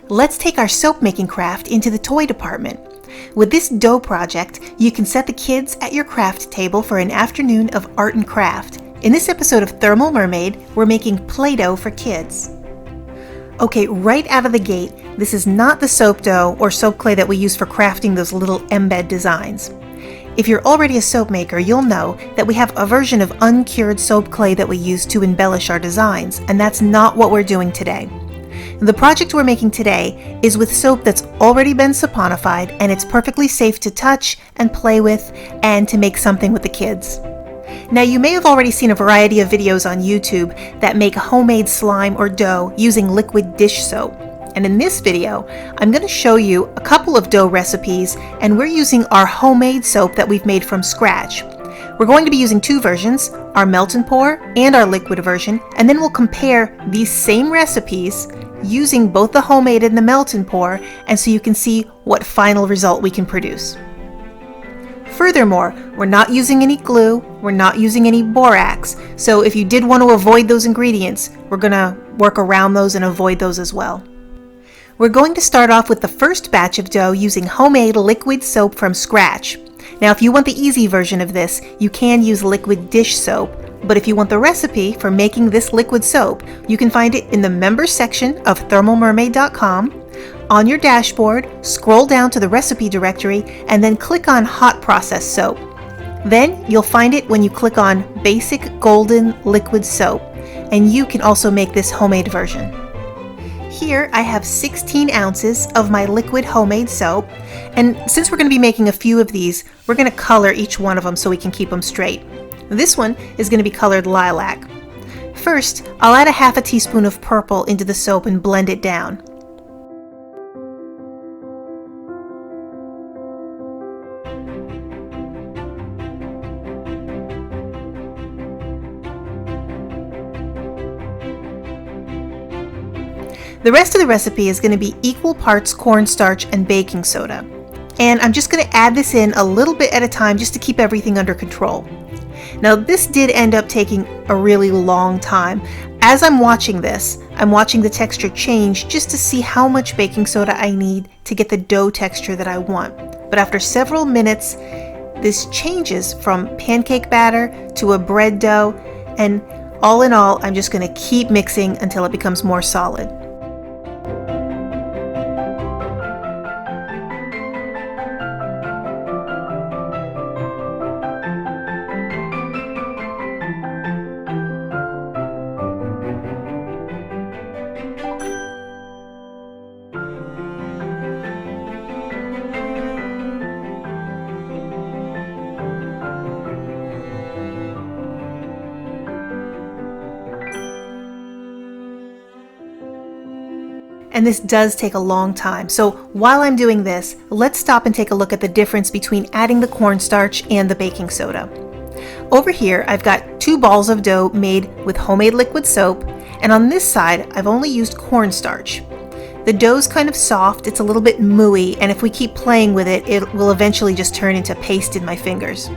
Let's take our soap making craft into the toy department. With this dough project, you can set the kids at your craft table for an afternoon of art and craft. In this episode of Thermal Mermaid, we're making Play-Doh for kids. Okay, right out of the gate, this is not the soap dough or soap clay that we use for crafting those little embed designs. If you're already a soap maker, you'll know that we have a version of uncured soap clay that we use to embellish our designs, and that's not what we're doing today. The project we're making today is with soap that's already been saponified, and it's perfectly safe to touch and play with and to make something with the kids. Now, you may have already seen a variety of videos on YouTube that make homemade slime or dough using liquid dish soap. And in this video, I'm going to show you a couple of dough recipes, and we're using our homemade soap that we've made from scratch. We're going to be using two versions, our melt and pour and our liquid version, and then we'll compare these same recipes using both the homemade and the melt and pour, and so you can see what final result we can produce. Furthermore, we're not using any glue, we're not using any borax, so if you did want to avoid those ingredients, we're going to work around those and avoid those as well. We're going to start off with the first batch of dough using homemade liquid soap from scratch. Now, if you want the easy version of this, you can use liquid dish soap, but if you want the recipe for making this liquid soap, you can find it in the members section of thermalmermaid.com. On your dashboard, scroll down to the recipe directory and then click on Hot Process Soap. Then you'll find it when you click on Basic Golden Liquid Soap, and you can also make this homemade version. Here I have 16 ounces of my liquid homemade soap, and since we're going to be making a few of these, we're going to color each one of them so we can keep them straight. This one is going to be colored lilac. First, I'll add a half a teaspoon of purple into the soap and blend it down. The rest of the recipe is going to be equal parts cornstarch and baking soda. And I'm just going to add this in a little bit at a time just to keep everything under control. Now, this did end up taking a really long time. As I'm watching this, I'm watching the texture change just to see how much baking soda I need to get the dough texture that I want. But after several minutes, this changes from pancake batter to a bread dough, and all in all, I'm just going to keep mixing until it becomes more solid. And this does take a long time. So while I'm doing this, let's stop and take a look at the difference between adding the cornstarch and the baking soda. Over here, I've got 2 balls of dough made with homemade liquid soap, and on this side, I've only used cornstarch. The dough's kind of soft, it's a little bit mooey, and if we keep playing with it, it will eventually just turn into paste in my fingers.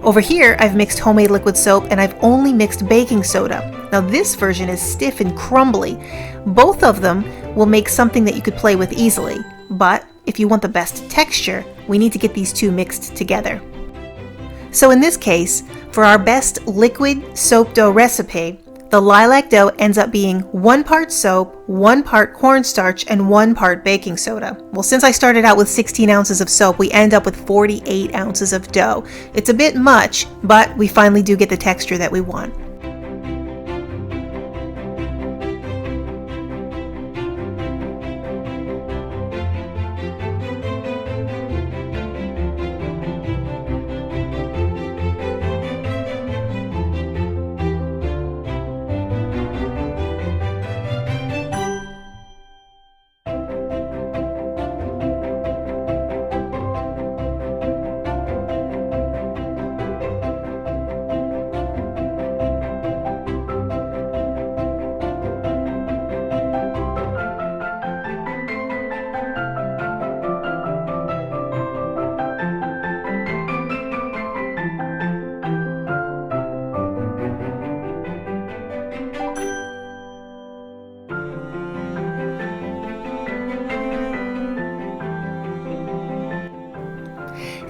Over here, I've mixed homemade liquid soap, and I've only mixed baking soda. Now this version is stiff and crumbly. Both of them will make something that you could play with easily, but if you want the best texture, we need to get these two mixed together. So in this case, for our best liquid soap dough recipe, the lilac dough ends up being 1 part soap, 1 part cornstarch, and 1 part baking soda. Well, since I started out with 16 ounces of soap, we end up with 48 ounces of dough. It's a bit much, but we finally do get the texture that we want.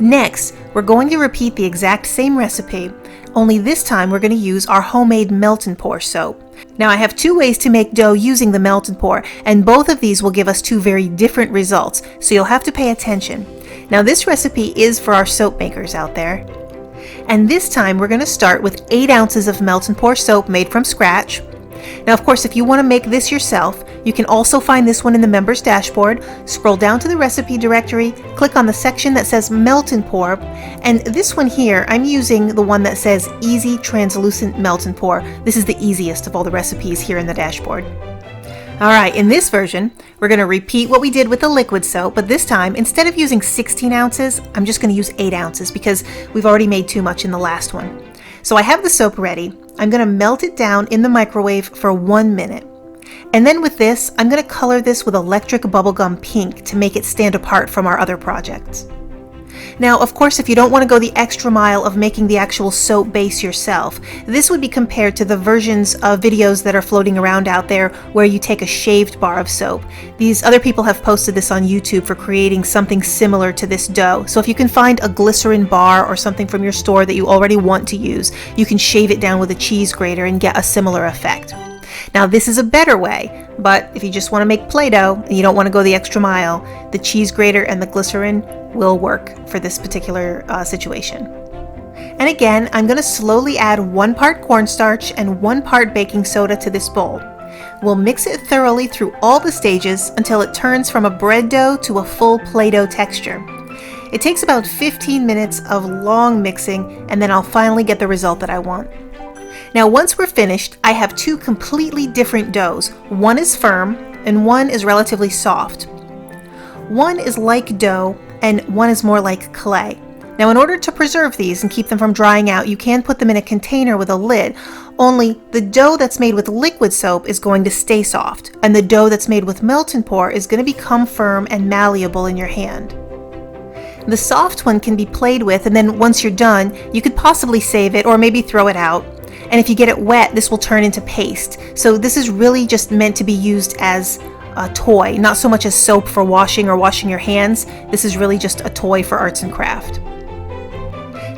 Next, we're going to repeat the exact same recipe, only this time we're going to use our homemade melt and pour soap. Now I have two ways to make dough using the melt and pour, and both of these will give us two very different results, so you'll have to pay attention. Now this recipe is for our soap makers out there. And this time we're going to start with 8 ounces of melt and pour soap made from scratch. Now of course, if you want to make this yourself, you can also find this one in the members dashboard. Scroll down to the recipe directory, click on the section that says melt and pour, and this one here, I'm using the one that says easy translucent melt and pour. This is the easiest of all the recipes here in the dashboard. Alright, in this version, we're going to repeat what we did with the liquid soap, but this time, instead of using 16 ounces, I'm just going to use 8 ounces because we've already made too much in the last one. So I have the soap ready. I'm going to melt it down in the microwave for 1 minute. And then with this, I'm going to color this with electric bubblegum pink to make it stand apart from our other projects. Now, of course, if you don't want to go the extra mile of making the actual soap base yourself, this would be compared to the versions of videos that are floating around out there where you take a shaved bar of soap. These other people have posted this on YouTube for creating something similar to this dough. So if you can find a glycerin bar or something from your store that you already want to use, you can shave it down with a cheese grater and get a similar effect. Now this is a better way, but if you just want to make Play-Doh and you don't want to go the extra mile, the cheese grater and the glycerin will work for this particular situation. And again, I'm going to slowly add 1 part cornstarch and 1 part baking soda to this bowl. We'll mix it thoroughly through all the stages until it turns from a bread dough to a full Play-Doh texture. It takes about 15 minutes of long mixing, and then I'll finally get the result that I want. Now once we're finished, I have 2 completely different doughs. One is firm and one is relatively soft. One is like dough and one is more like clay. Now in order to preserve these and keep them from drying out, you can put them in a container with a lid, only the dough that's made with liquid soap is going to stay soft, and the dough that's made with melt and pour is going to become firm and malleable in your hand. The soft one can be played with, and then once you're done, you could possibly save it or maybe throw it out. And if you get it wet, this will turn into paste. So this is really just meant to be used as a toy, not so much as soap for washing or washing your hands. This is really just a toy for arts and craft.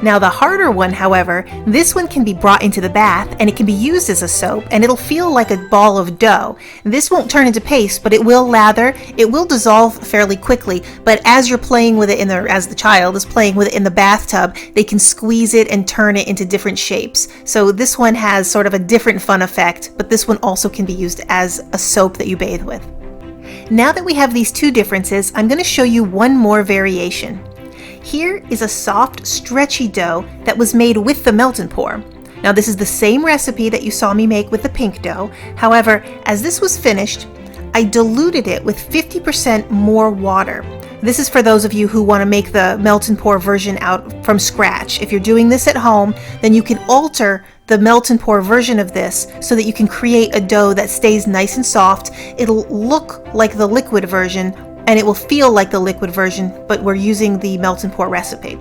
Now the harder one, however, this one can be brought into the bath and it can be used as a soap, and it'll feel like a ball of dough. This won't turn into paste, but it will lather, it will dissolve fairly quickly, but as you're playing with it as the child is playing with it in the bathtub, they can squeeze it and turn it into different shapes. So this one has sort of a different fun effect, but this one also can be used as a soap that you bathe with. Now that we have these 2 differences, I'm going to show you one more variation. Here is a soft, stretchy dough that was made with the melt and pour. Now this is the same recipe that you saw me make with the pink dough. However, as this was finished, I diluted it with 50% more water. This is for those of you who want to make the melt and pour version out from scratch. If you're doing this at home, then you can alter the melt and pour version of this so that you can create a dough that stays nice and soft. It'll look like the liquid version, and it will feel like the liquid version, but we're using the melt and pour recipe.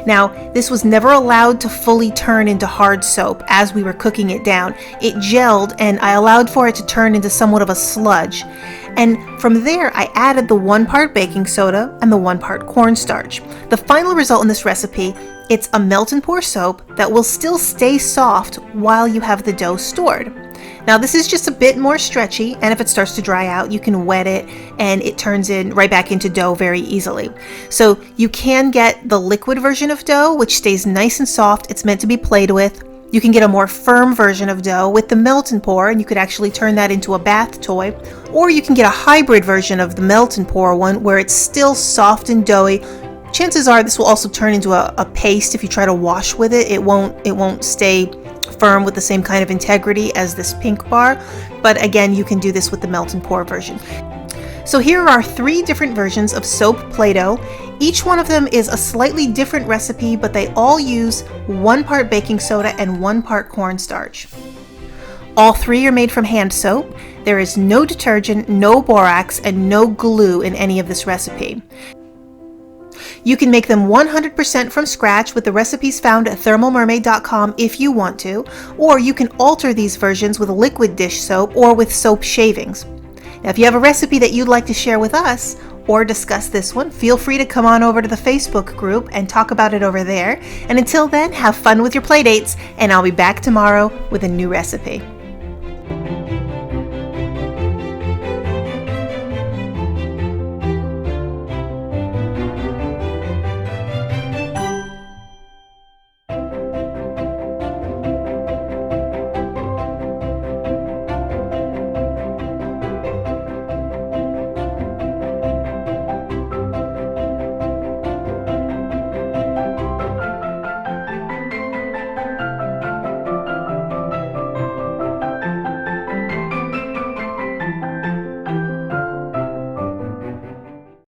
Now, this was never allowed to fully turn into hard soap as we were cooking it down. It gelled, and I allowed for it to turn into somewhat of a sludge. And from there, I added the 1 part baking soda and the 1 part cornstarch. The final result in this recipe, it's a melt and pour soap that will still stay soft while you have the dough stored. Now this is just a bit more stretchy, and if it starts to dry out, you can wet it and it turns right back into dough very easily. So you can get the liquid version of dough, which stays nice and soft. It's meant to be played with. You can get a more firm version of dough with the melt and pour, and you could actually turn that into a bath toy. Or you can get a hybrid version of the melt and pour one where it's still soft and doughy. Chances are this will also turn into a paste if you try to wash with it. It won't stay firm with the same kind of integrity as this pink bar, but again, you can do this with the melt and pour version. So here are 3 different versions of soap Play-Doh. Each one of them is a slightly different recipe, but they all use 1 part baking soda and 1 part cornstarch. All 3 are made from hand soap. There is no detergent, no borax, and no glue in any of this recipe. You can make them 100% from scratch with the recipes found at thermalmermaid.com if you want to, or you can alter these versions with liquid dish soap or with soap shavings. Now, if you have a recipe that you'd like to share with us, or discuss this one, feel free to come on over to the Facebook group and talk about it over there. And until then, have fun with your playdates, and I'll be back tomorrow with a new recipe.